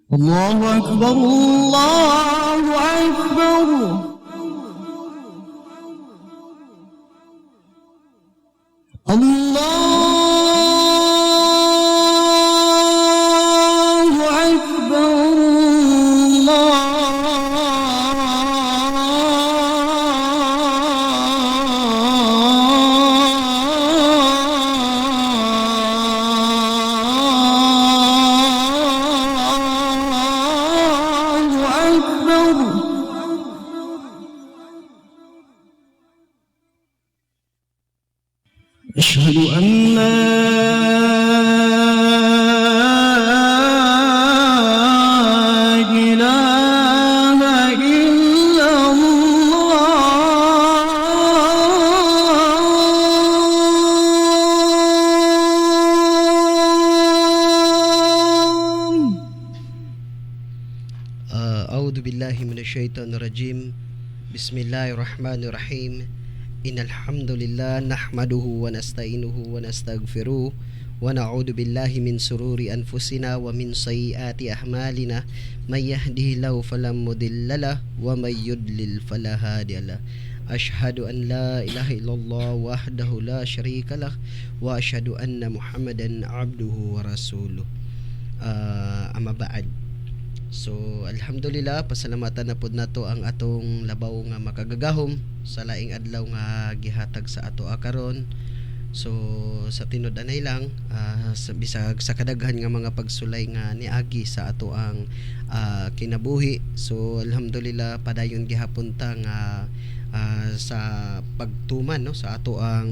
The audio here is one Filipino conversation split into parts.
الله أكبر الله أكبر. الله أكبر. الله أكبر. أشهد أن لا إله إلا الله. أعوذ بالله من الشيطان الرجيم. بسم الله الرحمن الرحيم. إن الحمد لله نحمده ونستعينه ونستغفره ونعوذ بالله من شرور أنفسنا ومن سيئات أعمالنا من يهده الله فلا مضل له ومن يضلل فلا هادي له. أشهد أن لا إله إلا الله وحده لا شريك له وأشهد أن محمدا عبده ورسوله. Ama baad. So alhamdulillah, pasalamatan na pud nato ang atong labaw nga makagagahom sa laing adlaw nga gihatag sa ato karon. So sa tinud anay lang, sa bisag sa kadaghan nga mga pagsulay nga niagi sa ato ang kinabuhi. So alhamdulillah, padayon gihapon ta nga sa pagtuman no sa ato ang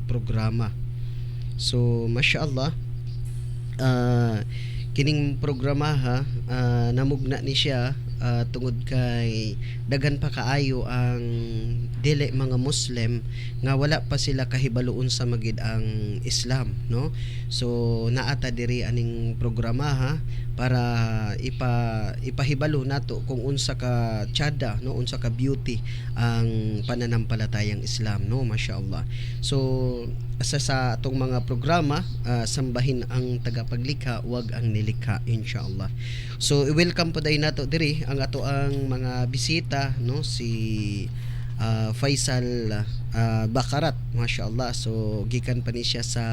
programa. So masyaallah, kining programa namugna ni siya tungod kay daghan pa kaayo ang dili mga Muslim nga wala pa sila kahibaluon sa magid ang Islam, no? So naata diri aning programa para ipahibalo nato kung unsa ka tiyada, no, unsa ka beauty ang pananampalatayang Islam, no, masyaallah. So sa atong mga programa, sambahin ang tagapaglikha, wag ang nilikha, inshallah. So i-welcome po dayon nato diri ang ato ang mga bisita, no, si Faisal Bakarat, masyaallah. So gikan pa ni siya sa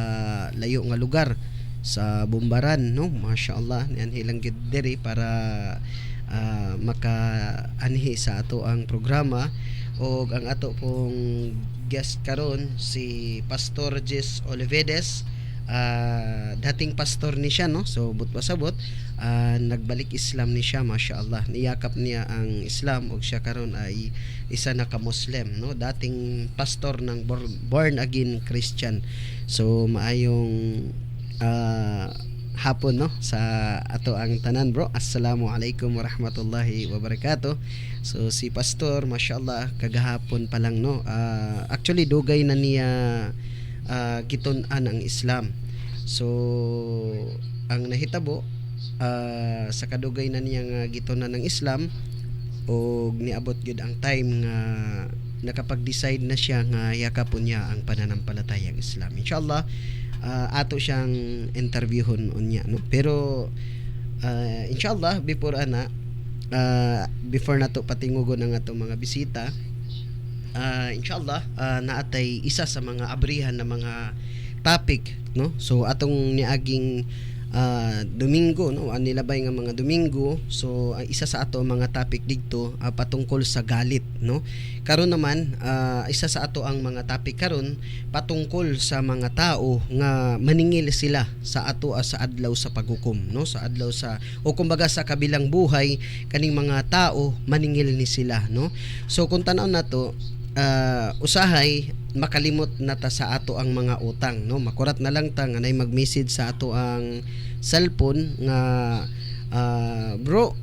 layo nga lugar sa Bumbaran, no, masyaallah. Niyan hilang gid diri para maka-anhi sa ato ang programa. Og ang ato pong guest karon si Pastor Jess Olivedes. Dating pastor ni siya, no, so but pasabot nagbalik Islam ni siya, masyaallah. Niyakap niya ang Islam og siya karon ay isa na ka Muslim, no, dating pastor ng born again Christian. So maayong hapon, no, sa ato ang tanan, bro. Assalamualaikum warahmatullahi wabarakatuh. So si pastor, masyaallah, kagahapon pa lang, no, actually dugay na niya gitun-an ang Islam. So ang nahitabo, sa kadugay na niya nga gitunan ng Islam, o niabot gyud ang time nga nakapag-decide na siya nga yakapon niya ang pananampalatayang Islam. Inshallah, ato siyang interviewon unya, no, pero inshallah before nato patingugon ang atong mga bisita, inshallah, naatay isa sa mga abrihan na mga topic, no. So atong niaging Domingo, no, nilabay nga mga Domingo. So ang isa sa ato mga topic dito patungkol sa galit, no. Karon naman, isa sa ato ang mga topic karon patungkol sa mga tao nga maningil sila sa ato sa adlaw sa paghukom, no, sa adlaw sa, o kumbaga sa kabilang buhay kaning mga tao maningil ni sila, no. So kung tan-aw nato, usahay makalimot na ta sa ato ang mga utang, no. Makurat na lang ta nga nay mag-message sa ato ang cellphone nga bro,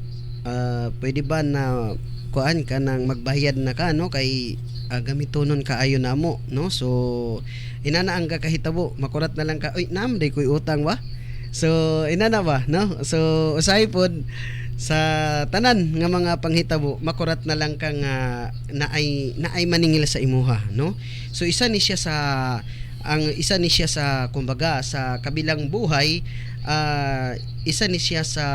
pwede ba na kuan ka nang magbayad na ka, no, kay gamitonon kaayo namo, no. So inana ang kakahitabo, makurat na lang ka, oy nam day koy utang ba. So inana ba, no. So usahay pod sa tanan nga mga panghitabo, makurat na lang ka nga naay maningil sa imuha, no. So isa ni siya sa kumbaga sa kabilang buhay isa ni siya sa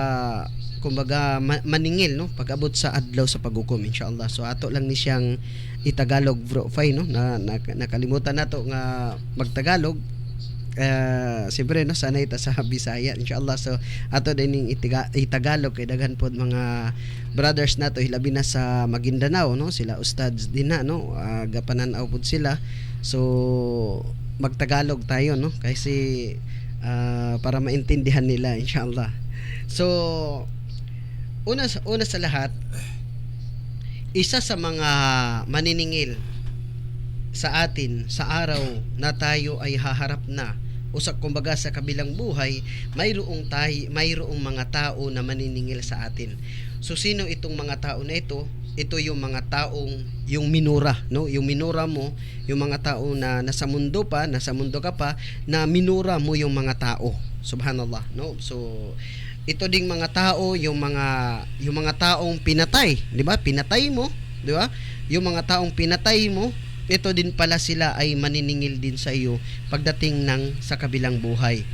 kumbaga maningil no pag-abot sa adlaw sa paghukom inshallah. So ato lang ni siyang itagalog bro fay no nakalimutan nato nga magtagalog. Siyempre no sanay ta sa Bisaya inshallah. So ato din ning itagalog kay daghan pod mga brothers nato hilabi na sa Maguindanao no, sila ustads din na no, gapananaw pod sila. So magtagalog tayo no kasi para maintindihan nila inshallah. So una sa lahat, isa sa mga maniningil sa atin sa araw na tayo ay haharap na usak kumbaga sa kabilang buhay, mayroong mga tao na maniningil sa atin. So sino itong mga tao na ito? Ito yung mga taong yung minura no, yung minura mo, yung mga tao na nasa mundo ka pa na minura mo yung mga tao. Subhanallah no. So ito ding mga tao yung mga taong pinatay, di ba? Pinatay mo, di ba? Yung mga taong pinatay mo, ito din pala sila ay maniningil din sa iyo pagdating ng sa kabilang buhay.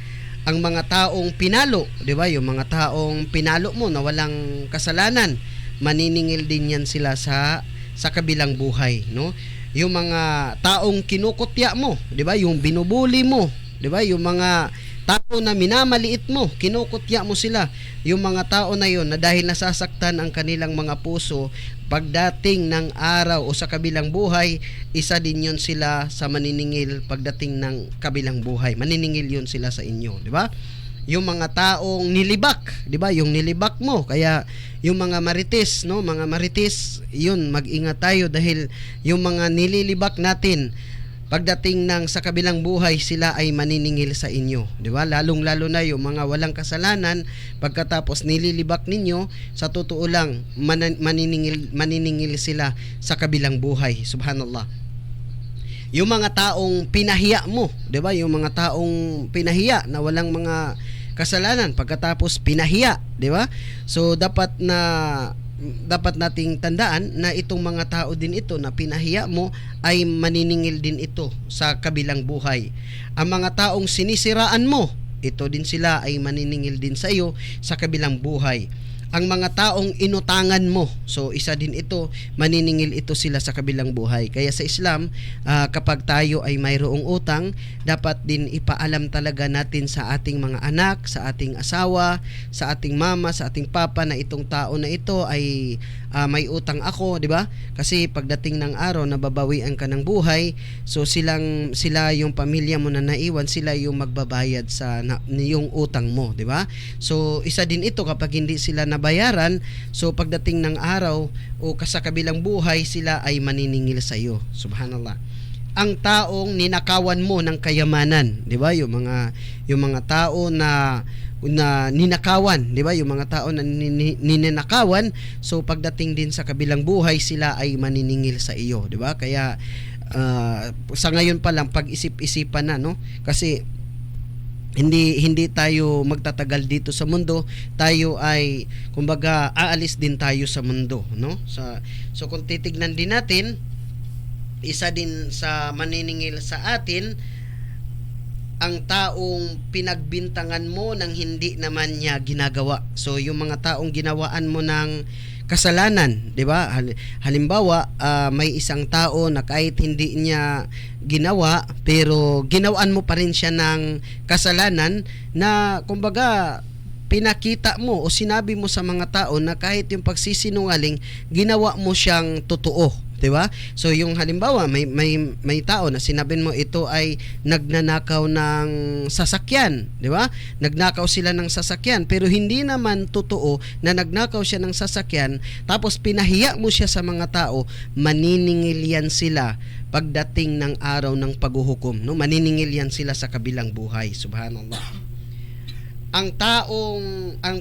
Ang mga taong pinalo, di ba? Yung mga taong pinalo mo na walang kasalanan, maniningil din yan sila sa kabilang buhay, no? Yung mga taong kinukutya mo, di ba? Yung binubuli mo, di ba? Yung mga tao na minamaliit mo, kinukutya mo sila. Yung mga tao na yon na dahil nasasaktan ang kanilang mga puso, pagdating ng araw o sa kabilang buhay, isa din yun sila sa maniningil pagdating ng kabilang buhay. Maniningil yun sila sa inyo, di ba? Yung mga taong nilibak, di ba? Yung nilibak mo, kaya yung mga marites, no? Mga marites, yun, mag-ingat tayo dahil yung mga nililibak natin, pagdating ng sa kabilang buhay, sila ay maniningil sa inyo, di ba? Lalong-lalo na yung mga walang kasalanan, pagkatapos nililibak ninyo, sa totoo lang maniningil sila sa kabilang buhay. Subhanallah. Yung mga taong pinahiya mo, di ba? Yung mga taong pinahiya na walang mga kasalanan, pagkatapos pinahiya, di ba? So dapat nating tandaan na itong mga tao din ito na pinahiya mo ay maniningil din ito sa kabilang buhay. Ang mga taong sinisiraan mo, ito din sila ay maniningil din sa iyo sa kabilang buhay. Ang mga taong inutangan mo, so isa din ito, maniningil ito sila sa kabilang buhay. Kaya sa Islam, kapag tayo ay mayroong utang, dapat din ipaalam talaga natin sa ating mga anak, sa ating asawa, sa ating mama, sa ating papa na itong tao na ito ay may utang ako, di ba? Kasi pagdating ng araw na babawian ka ng buhay, so sila yung pamilya mo na naiwan, sila yung magbabayad sa yung utang mo, di ba? So isa din ito kapag hindi sila nabayaran, so pagdating ng araw o sa kabilang buhay, sila ay maniningil sa iyo. Subhanallah. Ang taong ninakawan mo ng kayamanan, di ba? Yung mga tao na ninakawan, di ba? Yung mga tao na ninakawan, so pagdating din sa kabilang buhay, sila ay maniningil sa iyo, di ba? Kaya sa ngayon pa lang pag-isip-isipan na, no? Kasi hindi tayo magtatagal dito sa mundo, tayo ay kumbaga aalis din tayo sa mundo, no? So kung titignan din natin, isa din sa maniningil sa atin ang taong pinagbintangan mo ng hindi naman niya ginagawa. So yung mga taong ginawaan mo ng kasalanan, 'di ba? Halimbawa, may isang tao na kahit hindi niya ginawa pero ginawaan mo pa rin siya ng kasalanan na kumbaga pinakita mo o sinabi mo sa mga tao na kahit yung pagsisinungaling ginawa mo siyang totoo, 'di ba? So yung halimbawa may tao na sinabi mo ito ay nagnanakaw ng sasakyan, 'di ba? Nagnakaw sila ng sasakyan pero hindi naman totoo na nagnakaw siya ng sasakyan, tapos pinahiya mo siya sa mga tao, maniningil yan sila pagdating ng araw ng paghuhukom, no? Maniningil yan sila sa kabilang buhay. Subhanallah. Ang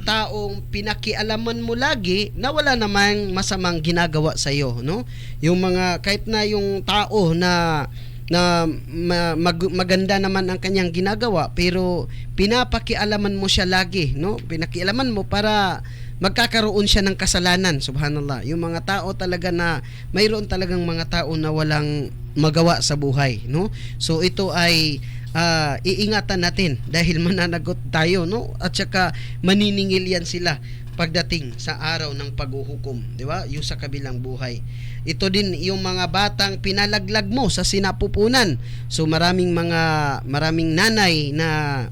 taong pinakialaman mo lagi na wala namang masamang ginagawa sa iyo, no? Yung mga kahit na yung tao na maganda naman ang kanyang ginagawa pero pinapakialaman mo siya lagi, no? Pinakialaman mo para magkakaroon siya ng kasalanan. Subhanallah. Yung mga tao talaga na mayroon talagang mga tao na walang magawa sa buhay, no? So ito ay iingatan natin dahil mananagot tayo, no? At saka maniningil yan sila pagdating sa araw ng paghuhukom, di ba? Yung sa kabilang buhay. Ito din yung mga batang pinalaglag mo sa sinapupunan. So maraming nanay na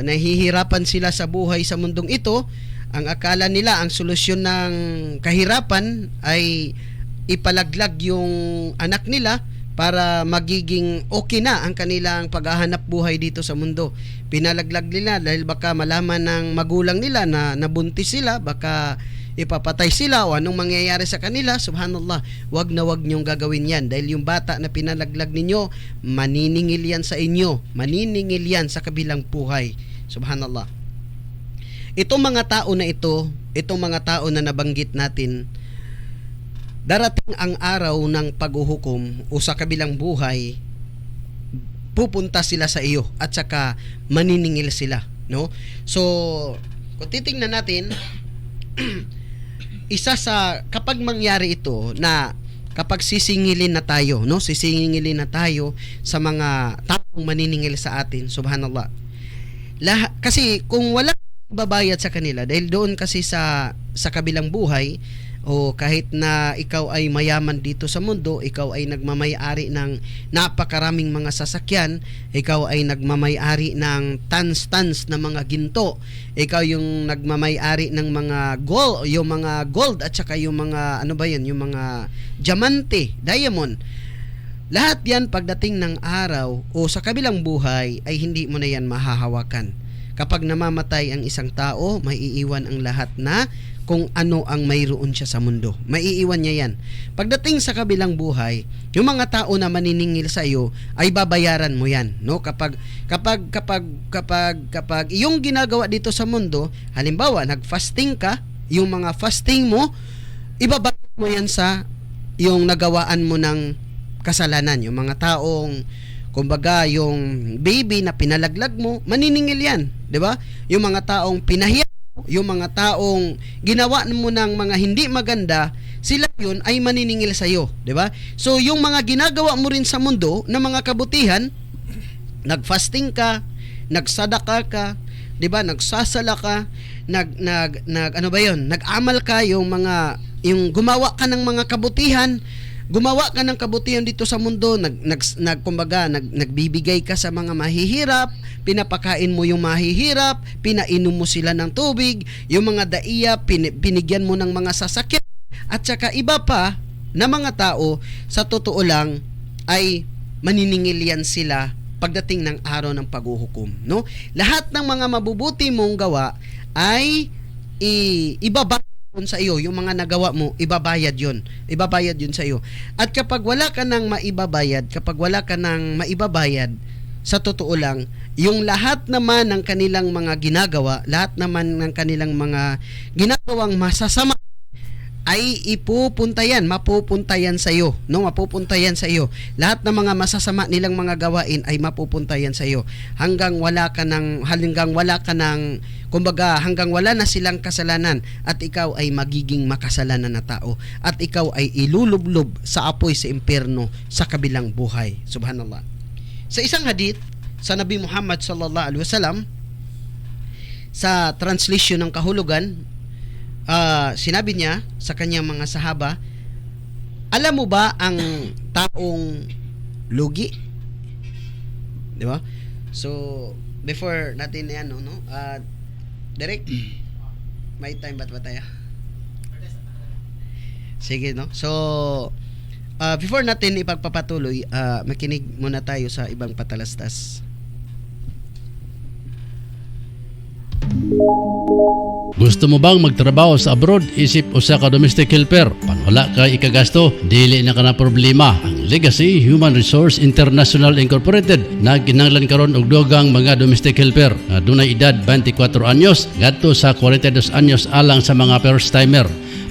nahihirapan sila sa buhay sa mundong ito. Ang akala nila ang solusyon ng kahirapan ay ipalaglag yung anak nila para magiging okay na ang kanilang paghahanap buhay dito sa mundo. Pinalaglag nila dahil baka malaman ng magulang nila na nabuntis sila, baka ipapatay sila o anong mangyayari sa kanila. Subhanallah, wag na wag niyong gagawin yan dahil yung bata na pinalaglag ninyo, maniningil yan sa inyo, maniningil yan sa kabilang buhay. Subhanallah. Itong mga tao na ito, itong mga tao na nabanggit natin, darating ang araw ng paghuhukom o sa kabilang buhay, pupunta sila sa iyo at saka maniningil sila, no? So, kung titingnan natin, isa sa kapag mangyari ito na kapag sisingilin na tayo, no? Sisingilin na tayo sa mga taong maniningil sa atin, subhanallah. Kasi kung wala babayad sa kanila dahil doon kasi sa kabilang buhay, o kahit na ikaw ay mayaman dito sa mundo, ikaw ay nagmamay-ari ng napakaraming mga sasakyan, ikaw ay nagmamay-ari ng tons na mga ginto, ikaw yung nagmamay-ari ng mga gold, yung mga gold at saka yung mga yung mga diamante, diamond. Lahat yan pagdating ng araw o sa kabilang buhay ay hindi mo na yan mahahawakan. Kapag namamatay ang isang tao, maiiwan ang lahat na kung ano ang mayroon siya sa mundo. Maiiwan niya yan. Pagdating sa kabilang buhay, yung mga tao na maniningil sa iyo ay babayaran mo yan, no? Kapag yung ginagawa dito sa mundo, halimbawa nag-fasting ka, yung mga fasting mo, ibabayad mo yan sa yung nagawaan mo ng kasalanan. Yung mga taong kumbaga yung baby na pinalaglag mo, maniningil yan, 'di ba? Yung mga taong pinahiya, yung mga taong ginawa mo ng mga hindi maganda, sila yun ay maniningil sa iyo, 'di ba? So yung mga ginagawa mo rin sa mundo na mga kabutihan, nag-fasting ka, nagsadaka ka, 'di ba? Nagsasala ka, nag-amal ka, yung gumawa ka ng mga kabutihan. Gumawa ka ng kabutihan dito sa mundo, nagbibigay ka sa mga mahihirap, pinapakain mo yung mahihirap, pinainom mo sila ng tubig, yung mga daiya, binigyan mo ng mga sasakyan, at saka iba pa na mga tao, sa totoo lang, ay maniningil yan sila pagdating ng araw ng paghuhukom, no? Lahat ng mga mabubuti mong gawa ay ibabayad sa iyo, yung mga nagawa mo, ibabayad yun sa iyo. At kapag wala ka nang maibabayad, sa totoo lang, yung lahat naman ng kanilang mga ginagawa, lahat naman ng kanilang mga ginagawang masasama ay mapupunta yan sa iyo, no? Mapupunta yan sa iyo. Lahat ng mga masasama nilang mga gawain ay mapupunta yan sa iyo. Hanggang wala na silang kasalanan at ikaw ay magiging makasalanan na tao at ikaw ay ilulublob sa apoy sa impyerno sa kabilang buhay. Subhanallah. Sa isang hadith sa Nabi Muhammad sallallahu alaihi wasallam, sa translation ng kahulugan, sinabi niya sa kanyang mga sahaba, alam mo ba ang taong lugi? Di ba? So, before natin Derek, may time ba tayo? Sige, no? So, before natin ipagpapatuloy, makinig muna tayo sa ibang patalastas. Gusto mo bang magtrabaho sa abroad? Isip usa ka domestic helper. Panwala ka ikagasto, dili na ka na problema. Ang Legacy Human Resource International Incorporated na ginanglan karon og dugang mga domestic helper na dunay edad 24 anyos ngadto sa 42 anyos alang sa mga first timer.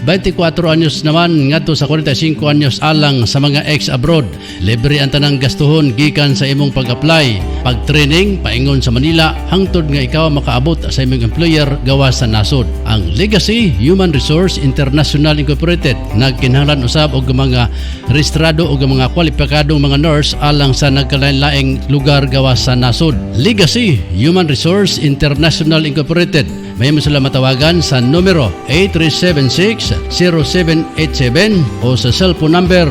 24 anyos naman ngadto sa 45 anyos alang sa mga ex-abroad. Libre ang tanang gastuhon gikan sa imong pag-apply. Pag-training paingon sa Manila hangtod nga ikaw makaabot sa imong employer gawas sa nasod. Ang Legacy Human Resource International Incorporated nagkinahanglan usab og mga rehistrado og mga kwalipikadong mga nurse alang sa nagkalain-laing lugar gawas sa nasod. Legacy Human Resource International Incorporated. May mo sila matawagan sa numero 8376-0787 o sa cellphone number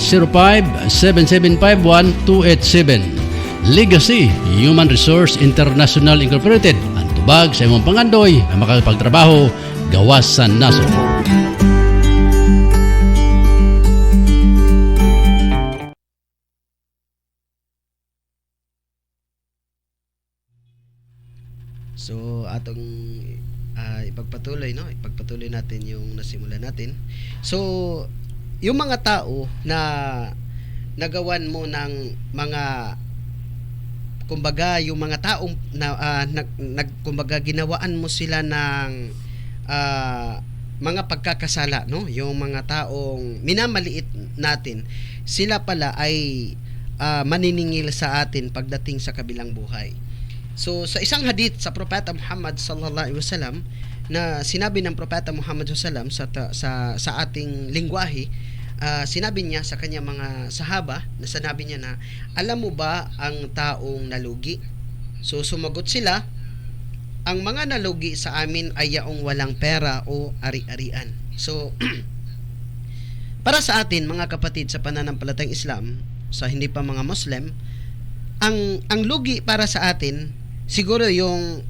0905-7751-287. Legacy Human Resource International Incorporated. Ang tubag sa imong pangandoy na makapagtrabaho gawas sa nasod. So atong ipagpatuloy natin yung nasimulan natin. So yung mga tao na nagawan mo ng mga kumbaga yung mga taong kumbaga ginawaan mo sila ng mga pagkakasala, no? Yung mga taong minamaliit natin, sila pala ay maniningil sa atin pagdating sa kabilang buhay. So sa isang hadith sa Propeta Muhammad sallallahu alaihi wasallam na sinabi ng Propeta Muhammad sallallahu alaihi wasallam sa ating lingwahe, sinabi niya sa kanyang mga sahaba, na sinabi niya na, alam mo ba ang taong nalugi? So sumagot sila, ang mga nalugi sa amin ay yaong walang pera o ari-arian. So para sa atin mga kapatid sa pananampalatayang Islam, sa hindi pa mga Muslim, ang lugi para sa atin siguro yung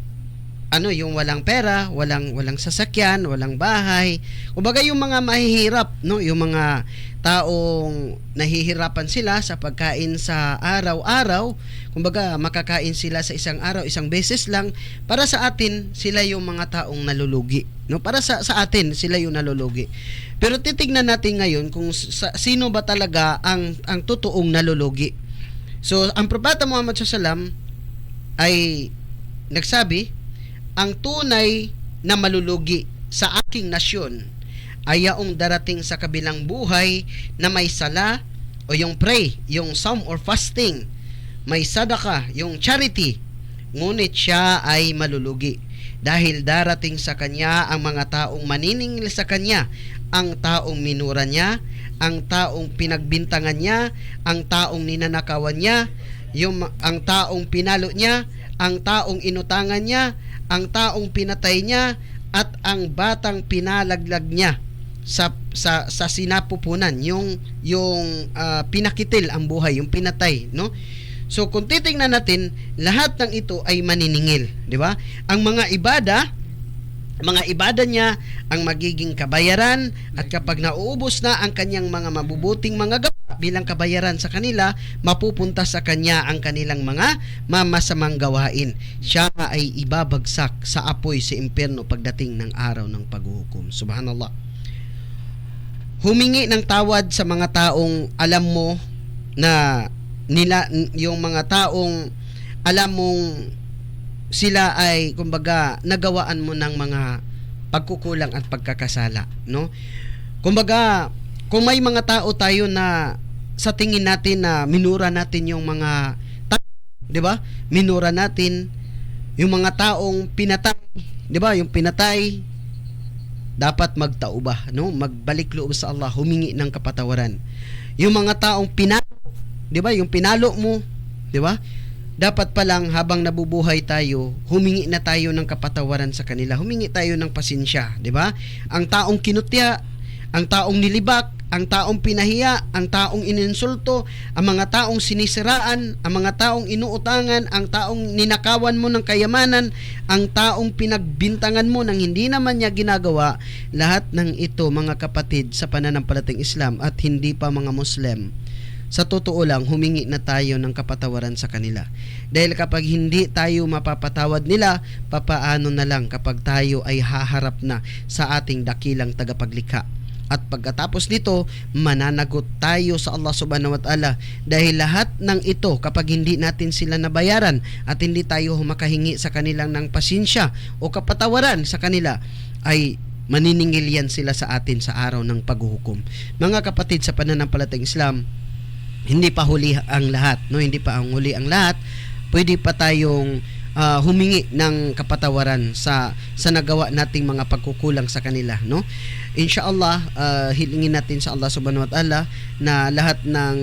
yung walang pera, walang sasakyan, walang bahay. Kumbaga yung mga mahihirap, no, yung mga taong nahihirapan sila sa pagkain sa araw-araw. Kumbaga makakain sila sa isang araw, isang beses lang. Para sa atin, sila yung mga taong nalulugi, no? Para sa atin, sila yung nalulugi. Pero titignan natin ngayon kung sino ba talaga ang totoong nalulugi. So ang Propeta Muhammad sallallahu ay nagsabi, ang tunay na malulugi sa aking nasyon ay yaong darating sa kabilang buhay na may sala o yung pray, yung psalm or fasting, may sadaka, yung charity, ngunit siya ay malulugi dahil darating sa kanya ang mga taong maniningil sa kanya, ang taong minura niya, ang taong pinagbintangan niya, ang taong ninanakawan niya, ang taong pinalo niya, ang taong inutangan niya, ang taong pinatay niya, at ang batang pinalaglag niya sa sinapupunan, yung pinakitil ang buhay, yung pinatay, no? So kung titingnan natin, lahat ng ito ay maniningil, di ba? Ang mga ibada niya ang magiging kabayaran, at kapag nauubos na ang kanyang mga mabubuting mga gawa bilang kabayaran sa kanila, mapupunta sa kanya ang kanilang mga mamasamang gawain. Siya ay ibabagsak sa apoy sa impyerno pagdating ng araw ng paghuhukom. Subhanallah. Humingi ng tawad sa mga taong alam mo na yung mga taong alam mong sila ay kumbaga nagawaan mo ng mga pagkukulang at pagkakasala, no? Kumbaga, kung may mga tao tayo na sa tingin natin na minura natin yung mga di ba? Minura natin yung mga taong pinatay, di ba? Yung pinatay dapat magtauba, no? Magbalik loob sa Allah, humingi ng kapatawaran. Yung mga taong pinalo, di ba? Yung pinalo mo, di ba? Dapat palang habang nabubuhay tayo, humingi na tayo ng kapatawaran sa kanila. Humingi tayo ng pasensya, di ba? Ang taong kinutya, ang taong nilibak, ang taong pinahiya, ang taong ininsulto, ang mga taong sinisiraan, ang mga taong inuutangan, ang taong ninakawan mo ng kayamanan, ang taong pinagbintangan mo ng hindi naman niya ginagawa, lahat ng ito mga kapatid sa pananampalatayang Islam at hindi pa mga Muslim, sa totoo lang humingi na tayo ng kapatawaran sa kanila. Dahil kapag hindi tayo mapapatawad nila, papaano na lang kapag tayo ay haharap na sa ating dakilang tagapaglikha. At pagkatapos nito, mananagot tayo sa Allah subhanahu wa ta'ala, dahil lahat ng ito kapag hindi natin sila nabayaran at hindi tayo makahingi sa kanilang ng pasensya o kapatawaran sa kanila, ay maniningil yan sila sa atin sa araw ng paghuhukom. Mga kapatid, sa pananampalatayang Islam, hindi pa huli ang lahat, no? Hindi pa ang huli ang lahat. Pwede pa tayong humingi ng kapatawaran sa nagawa nating mga pagkukulang sa kanila, no? Insyaallah, hilingin natin sa Allah Subhanahu wa Ta'ala na lahat ng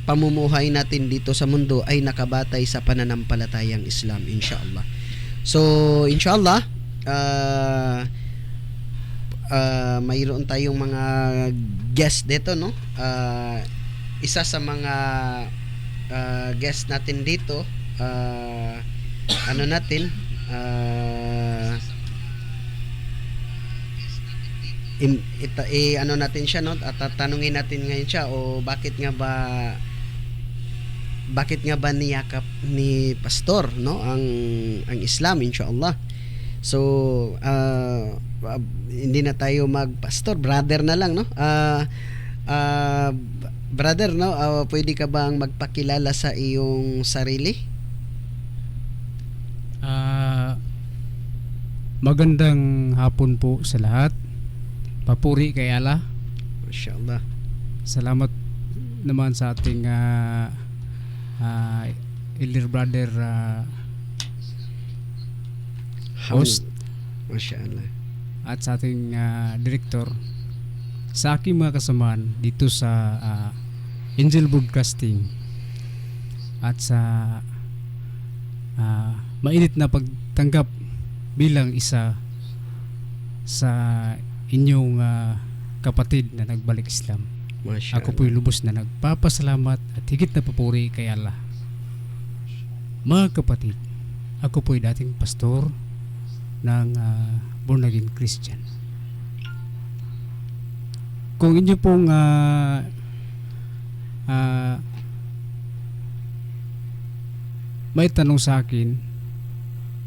pamumuhay natin dito sa mundo ay nakabatay sa pananampalatayang Islam, insyaallah. So, insyaallah, mayroon tayong mga guest dito, no? Isa sa mga guest natin dito, ano natin, ano natin siya, no? At tatanungin natin ngayon siya, bakit nga ba niyakap ni pastor, no, ang Islam, insyaallah. So, hindi na tayo magpastor, brother na lang, no? Brother, no, pwede ka bang magpakilala sa iyong sarili? Magandang hapon po sa lahat. Papuri kay Allah. Mashallah. Salamat naman sa ating elder brother host Mashallah. at sa ating director, sa aking mga kasamaan dito sa Angel Broadcasting, at sa mainit na pagtanggap bilang isa sa inyong kapatid na nagbalik Islam. Mashallah. Ako po'y lubos na nagpapasalamat at higit na papuri kay Allah. Mga kapatid, ako po'y dating pastor ng born again Christian. Kung inyo pong may tanong sa akin,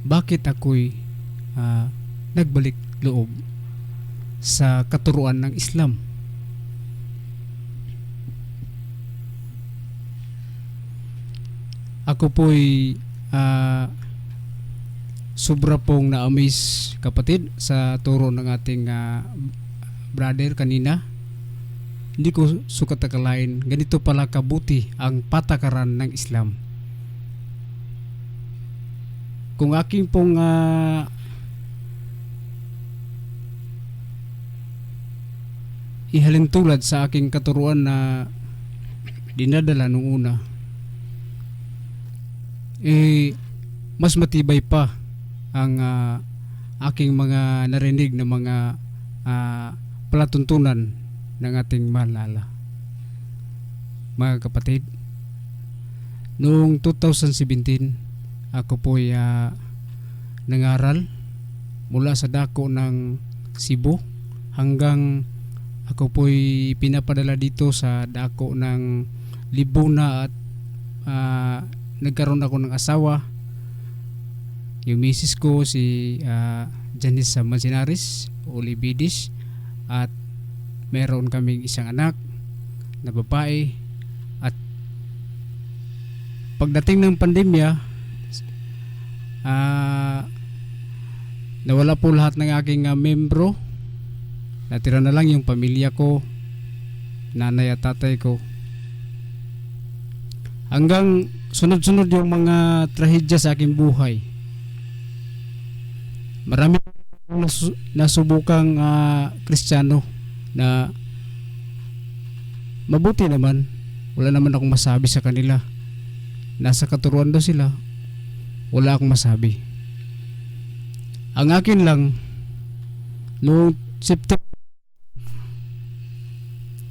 bakit ako'y nagbalik loob sa katuruan ng Islam? Ako po'y sobra pong na-amaze, kapatid, sa turo ng ating brother kanina. Hindi ko sukat akalain ganito pala kabuti ang patakaran ng Islam. Kung aking pong ihalintulad sa aking katuruan na dinadala nung una, mas matibay pa ang aking mga narinig na mga palatuntunan ng ating mahal na Allah. Mga kapatid, noong 2017 ako po'y nangaral mula sa dako ng Cebu hanggang ako po'y pinapadala dito sa dako ng Libuna, at nagkaroon ako ng asawa. Yung misis ko si Janice Manzanares Olibidis, at meron kaming isang anak na babae. At pagdating ng pandemya, nawala po lahat ng aking membro. Natira na lang yung pamilya ko, nanay at tatay ko. Hanggang sunod-sunod yung mga trahedya sa aking buhay. Marami nasubukang Kristiyano na mabuti naman. Wala naman akong masabi sa kanila. Nasa katuruan daw sila. Wala akong masabi. Ang akin lang, noong September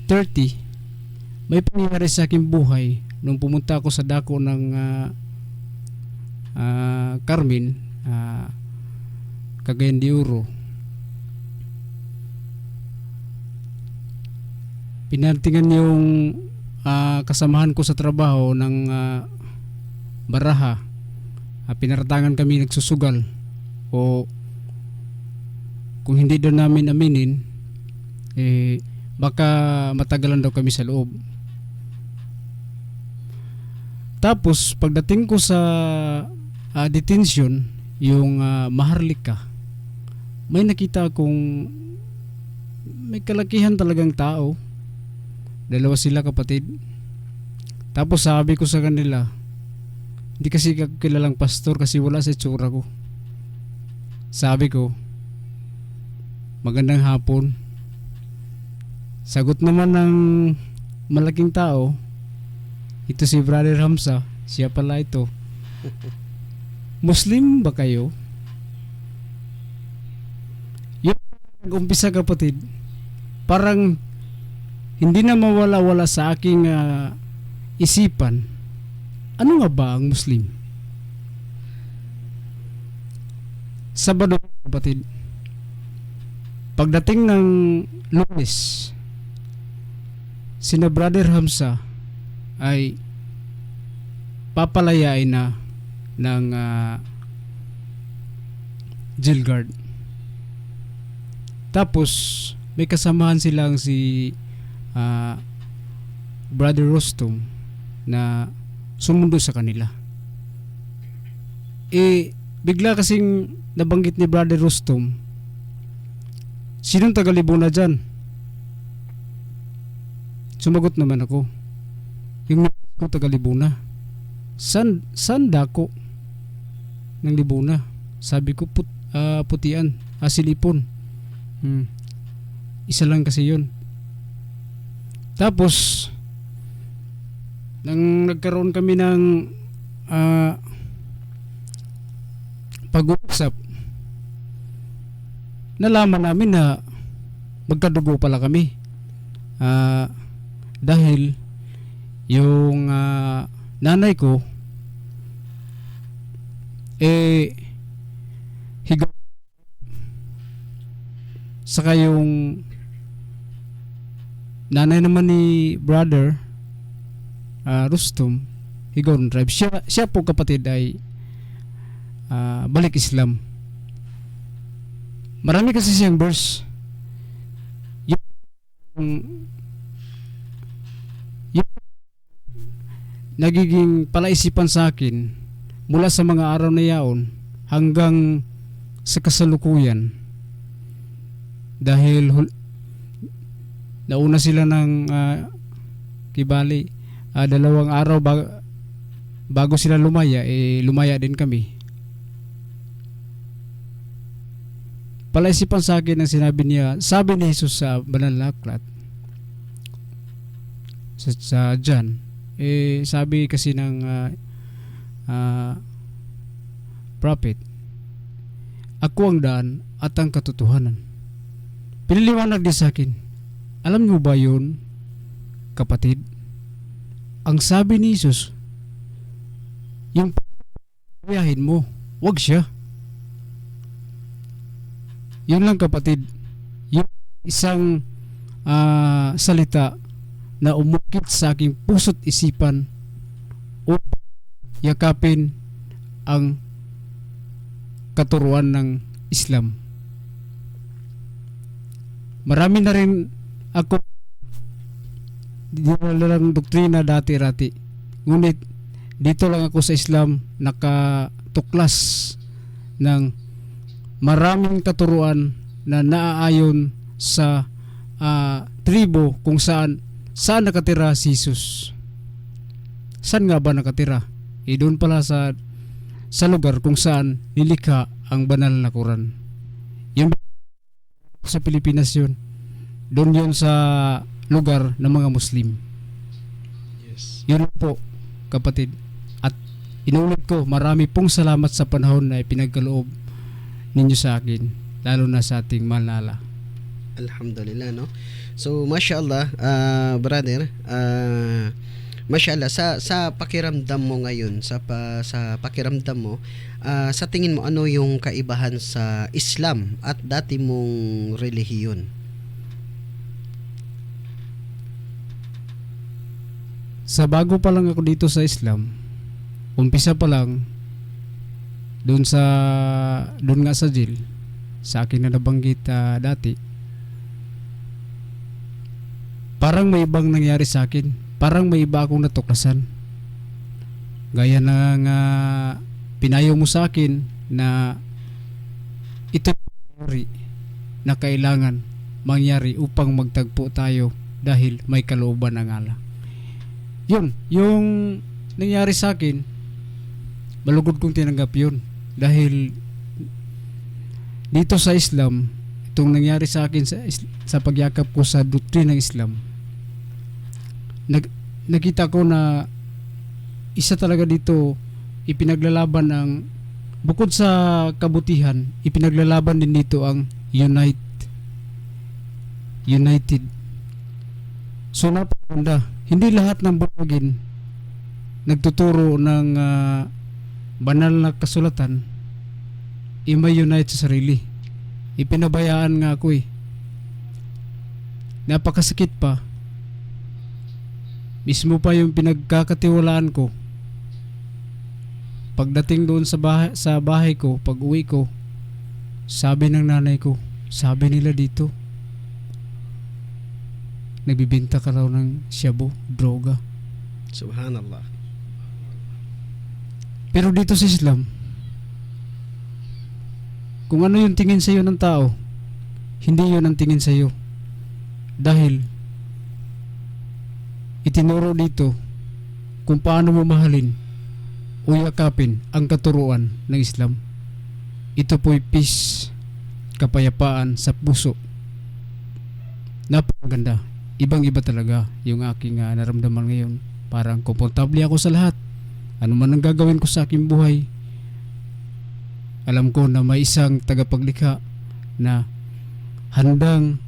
30, may pangyayari sa aking buhay nung pumunta ako sa dako ng Carmen, Cagayan de Oro. Pinantingan yung kasamahan ko sa trabaho ng baraha. Pinaratangan kami nagsusugal, o kung hindi daw namin aminin, baka matagalan daw kami sa loob. Tapos pagdating ko sa detention, yung Maharlika, may nakita akong may kalakihan talagang tao. Dalawa sila kapatid. Tapos sabi ko sa kanila, hindi kasi ako kilalang pastor kasi wala sa itsura ko. Sabi ko, magandang hapon. Sagot naman ng malaking tao, ito si Brother Hamza, siya pala ito. Muslim ba kayo? Yung nag-umpisa kapatid, parang hindi na mawala-wala sa aking isipan, ano nga ba ang Muslim? Sabado kapatid, pagdating ng Lunes, sina Brother Hamza ay papalayain na ng jail guard. Tapos may kasamahan silang si Brother Rostom na sumundo sa kanila. Bigla kasing nabanggit ni Brother Rostom, sinong taga-Libuna dyan? Sumagot naman ako, yung ko taga-Libuna. San dako ng Libuna? Sabi ko putian, Silipon. Isa lang kasi yun. Tapos nang nagkaroon kami ng pag-uusap, nalaman namin na magkadugo pala kami. Dahil yung nanay ko higa, saka yung nanay naman ni Brother Rustom, Higaon tribe. Siya po kapatid ay balik Islam. Marami kasi siyang verse. Yung nagiging palaisipan sa akin mula sa mga araw na yaon hanggang sa kasalukuyan. Dahil nauna sila ng Kibali, 2 araw bago sila lumaya, lumaya din kami. Palaisipan sa akin ang sinabi niya, sabi ni Jesus sa Banal na Aklat sa John, sabi kasi ng prophet, ako ang daan at ang katotohanan. Piniliwanag din sa akin, alam mo ba yun kapatid? Ang sabi ni Jesus, yung payahin mo, wag siya. Yun lang kapatid, yung isang salita na umukit sa aking puso't isipan o yakapin ang katuruan ng Islam. Marami na rin ako dinalang doktrina dati-rati, ngunit dito lang ako sa Islam nakatuklas ng maraming katuruan na naaayon sa tribo kung saan nakatira si Jesus. Saan nga ba nakatira? Doon pala sa lugar kung saan nilikha ang banal na Quran. Yun sa Pilipinas yun. Doon yun sa lugar ng mga Muslim. Yes. Yun po kapatid. At inuulit ko, marami pong salamat sa panahon na ipinagkaloob ninyo sa akin, lalo na sa ating Malala. Alhamdulillah, no? So, mashallah, brother, mashallah, sa pakiramdam mo ngayon, sa pakiramdam mo, sa tingin mo, ano yung kaibahan sa Islam at dati mong relihiyon? Sa bago pa lang ako dito sa Islam, umpisa pa lang, doon nga sa jail, sa akin na nabanggit dati, parang may ibang nangyari sa akin. Parang may iba akong natuklasan. Gaya ng pinayo mo sa akin na ito na kailangan mangyari upang magtagpo tayo dahil may kalooban ng Allah. Yun, yung nangyari sa akin, malugod kong tinanggap yun. Dahil dito sa Islam, itong nangyari sa akin sa pagyakap ko sa doktrina ng Islam, nakita ko na isa talaga dito ipinaglalaban ng, bukod sa kabutihan, ipinaglalaban din dito ang united. So napakaganda. Hindi lahat ng bulagin nagtuturo ng banal na kasulatan i-unite sa sarili. Ipinabayaan nga ako eh. Napakasakit pa. Mismo pa yung pinagkakatiwalaan ko. Pagdating doon sa bahay ko, pag uwi ko, sabi ng nanay ko, sabi nila dito, nagbibinta ka raw ng shabu, droga. Subhanallah. Pero dito sa Islam, kung ano yung tingin sa iyo ng tao, hindi yun ang tingin sa iyo. Dahil itinuro dito kung paano mo mahalin o yakapin ang katuruan ng Islam. Ito po'y peace, kapayapaan sa puso. Napakaganda. Ibang-iba talaga yung aking naramdaman ngayon. Parang komportable ako sa lahat. Ano man ang gagawin ko sa aking buhay, alam ko na may isang tagapaglikha na handang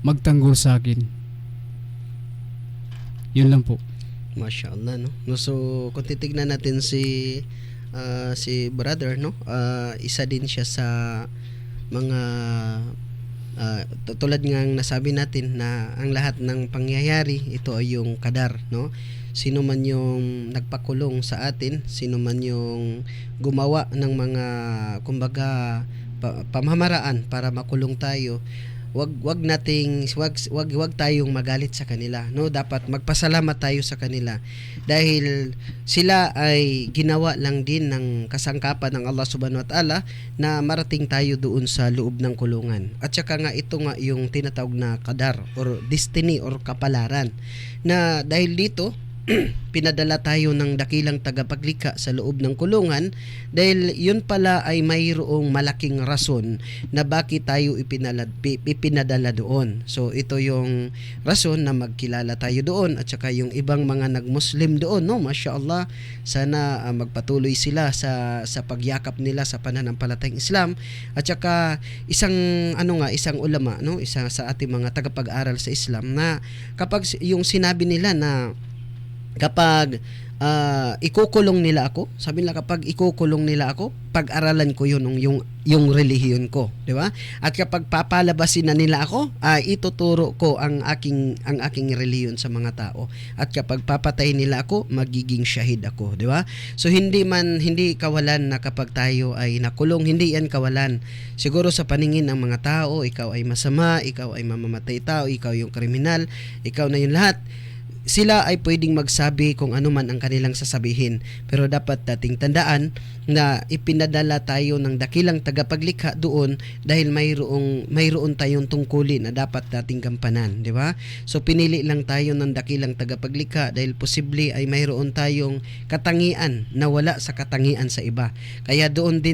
magtanggol sa akin. Yun lang po. Masya Allah, no? So kung titignan natin si brother, no? Isa din siya sa mga tulad ng nasabi natin na ang lahat ng pangyayari ito ay yung kadar, no? Sino man yung nagpakulong sa atin, sino man yung gumawa ng mga kumbaga pamamaraan para makulong tayo, wag tayong magalit sa kanila, no? Dapat magpasalamat tayo sa kanila dahil sila ay ginawa lang din ng kasangkapan ng Allah Subhanahu wa Ta'ala na marating tayo doon sa loob ng kulungan. At saka nga ito nga yung tinatawag na qadar or destiny or kapalaran, na dahil dito pinadala tayo ng dakilang tagapaglikha sa loob ng kulungan dahil yun pala ay mayroong malaking rason na bakit tayo ipinadala doon. So ito yung rason na magkilala tayo doon at saka yung ibang mga nagmuslim doon, no? Masya Allah, sana magpatuloy sila sa pagyakap nila sa pananampalatayang Islam. At saka isang ulama, no? Isa sa ating mga tagapag-aral sa Islam na kapag yung sinabi nila na kapag ikukulong nila ako, sabi nila kapag ikukulong nila ako, pag-aralan ko yung relihiyon ko, di ba? At kapag papalabasin na nila ako, ituturo ko ang aking relihiyon sa mga tao. At kapag papatay nila ako, magiging shahid ako, di ba? So hindi kawalan na kapag tayo ay nakulong, hindi yan kawalan. Siguro sa paningin ng mga tao, ikaw ay masama, ikaw ay mamamatay tao, ikaw yung kriminal, ikaw na yung lahat. Sila ay pwedeng magsabi kung ano man ang kanilang sasabihin, pero dapat dating tandaan na ipinadala tayo ng dakilang tagapaglikha doon dahil mayroon tayong tungkulin na dapat dating gampanan, di ba? So pinili lang tayo ng dakilang tagapaglikha dahil posible ay mayroon tayong katangian na wala sa katangian sa iba. Kaya doon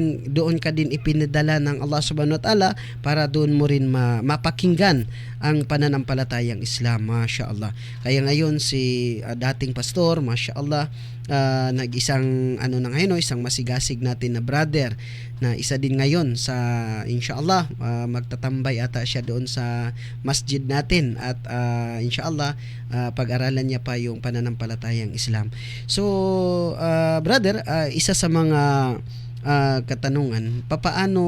ka din ipinadala ng Allah Subhanahu wa Ta'ala para doon mo rin mapakinggan ang pananampalatayang Islam. Masya Allah. Kaya ngayon si dating pastor, Masya Allah, nag-isang isang masigasig natin na brother na isa din ngayon sa inshallah magtatambay ata siya doon sa masjid natin at inshallah pag-aralan niya pa yung pananampalatayang Islam. So brother, isa sa mga katanungan, paano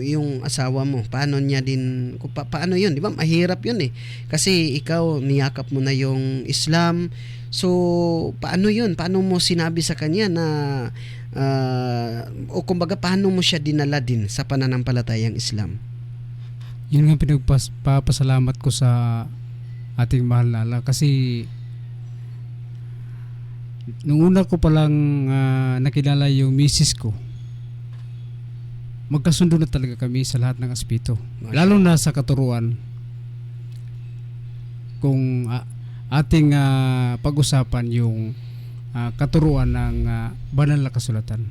yung asawa mo? Paano niya din, paano yun? Di ba? Mahirap yun eh. Kasi ikaw, niyakap mo na yung Islam. So, paano yun? Paano mo sinabi sa kanya na, o kumbaga, paano mo siya dinala din sa pananampalatayang Islam? Yun nga pinagpapasalamat ko sa ating mahal na Allah. Kasi, nung una ko palang nakilala yung misis ko, magkasundo na talaga kami sa lahat ng aspeto. Masya Lalo na sa katuruan. Kung ating pag-usapan yung katuruan ng banal na kasulatan.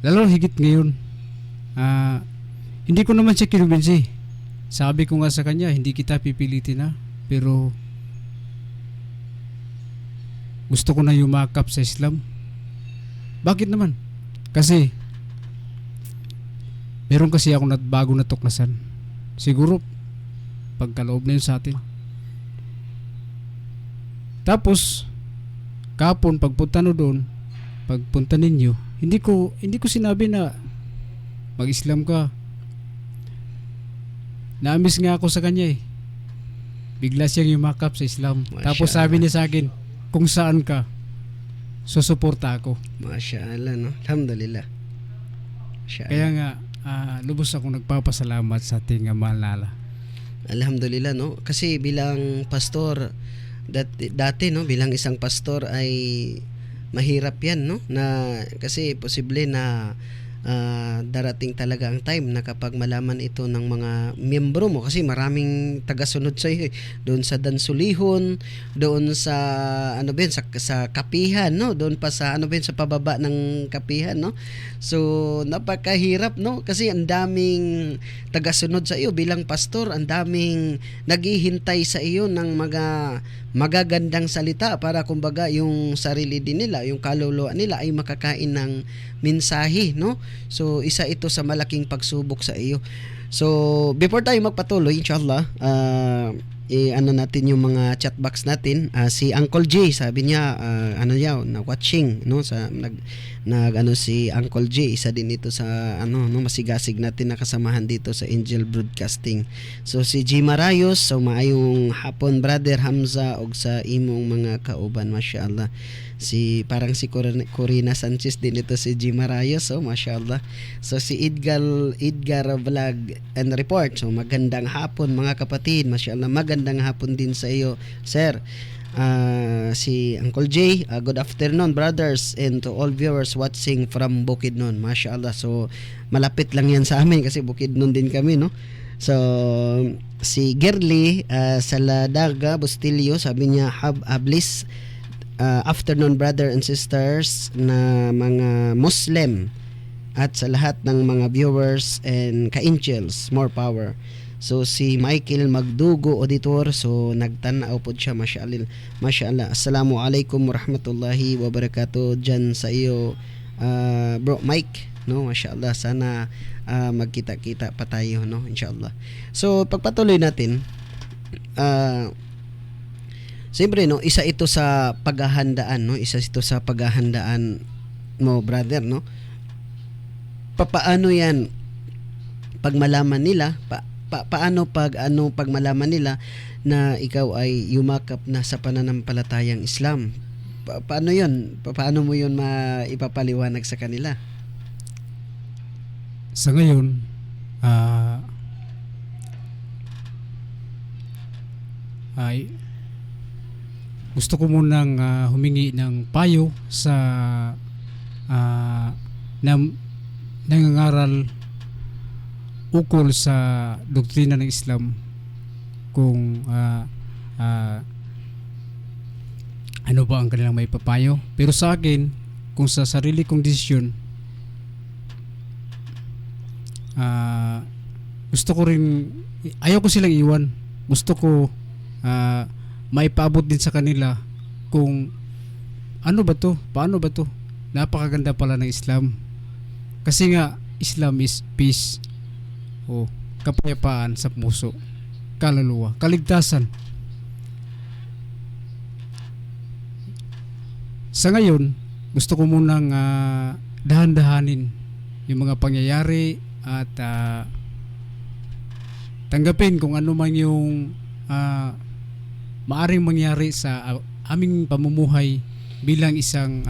Lalo higit ngayon, hindi ko naman siya kinumbinsi. Sabi ko nga sa kanya, hindi kita pipilitin na, pero gusto ko na yumakap sa Islam. Bakit naman? Kasi meron kasi ako bago natuklasan. Siguro pagkaloob na yun sa atin. Tapos kapon pagpunta no doon, pagpunta ninyo, hindi ko sinabi na mag-Islam ka. Naamis nga ako sa kanya eh. Bigla siyang yumakap sa Islam. Masya Tapos sabi niya sa akin, kung saan ka, susuporta ako. Masya Allah, no? Alhamdulillah. Masya Allah. Kaya nga, lubos akong nagpapasalamat sa ating mahal na Allah. Alhamdulillah, no? Kasi bilang pastor, dati, no? Bilang isang pastor ay mahirap yan, no? Na, kasi posible na darating talaga ang time na kapag malaman ito ng mga miyembro mo, kasi maraming tagasunod sa iyo doon sa Dansulihon, doon sa ano ba yun, sa kapihan, no, doon pa sa ano ba yun, sa pababa ng kapihan, no. So napakahirap, no, kasi ang daming tagasunod sa iyo bilang pastor, ang daming naghihintay sa iyo ng mga magagandang salita para kumbaga yung sarili din nila, yung kaluluwa nila ay makakain ng mensahe, no? So isa ito sa malaking pagsubok sa iyo. So before tayo magpatuloy, inshallah, ano natin yung mga chat box natin. Si Uncle J, sabi niya ano yaw na watching, no, sa nag ano si Uncle J, isa din ito sa ano, no, masigasig natin na kasamahan dito sa Angel Broadcasting. So si G Marayos, so maayong hapon brother Hamza og sa imong mga kauban, masyaallah. Si parang si Corina Sanchez din ito, si G Marayos, so masyaallah. So si Edgar Vlog and Report, so magandang hapon mga kapatid, masyaallah, magandang hapon din sa iyo sir. Si Uncle J, good afternoon brothers and to all viewers watching from Bukidnon, masyaallah. So malapit lang yan sa amin kasi Bukidnon din kami, no. So si Gerly Saladaga Bustilio, sabi niya hablis afternoon brother and sisters na mga Muslim at sa lahat ng mga viewers and ka-angels, more power. So si Michael Magdugo auditor, so nagtanaw po siya, masyaallah. Assalamualaikum warahmatullahi wabarakatuh dyan sa iyo bro Mike, no, masyaallah. Sana magkita-kita pa tayo, no, inshallah. So pagpatuloy natin, siyempre, no, isa ito sa paghahandaan, no, isa ito sa paghahandaan mo brother, no. Paano yan pag malaman nila, paano pag malaman nila na ikaw ay yumakap na sa pananampalatayang Islam? Paano yun? Paano mo yun maipapaliwanag sa kanila? Sa ngayon, ay gusto ko munang humingi ng payo sa nangangaral ukol sa doktrina ng Islam, kung ano ba ang kanilang may papayo. Pero sa akin, kung sa sarili kong desisyon, gusto ko rin, ayaw ko silang iwan, gusto ko maipaabot din sa kanila kung ano ba to, paano ba to. Napakaganda pala ng Islam, kasi nga Islam is peace, o kapayapaan sa puso, kaluluwa, kaligtasan. Sa ngayon, gusto ko munang dahan-dahanin yung mga pangyayari at tanggapin kung ano man yung maaring mangyari sa aming pamumuhay bilang isang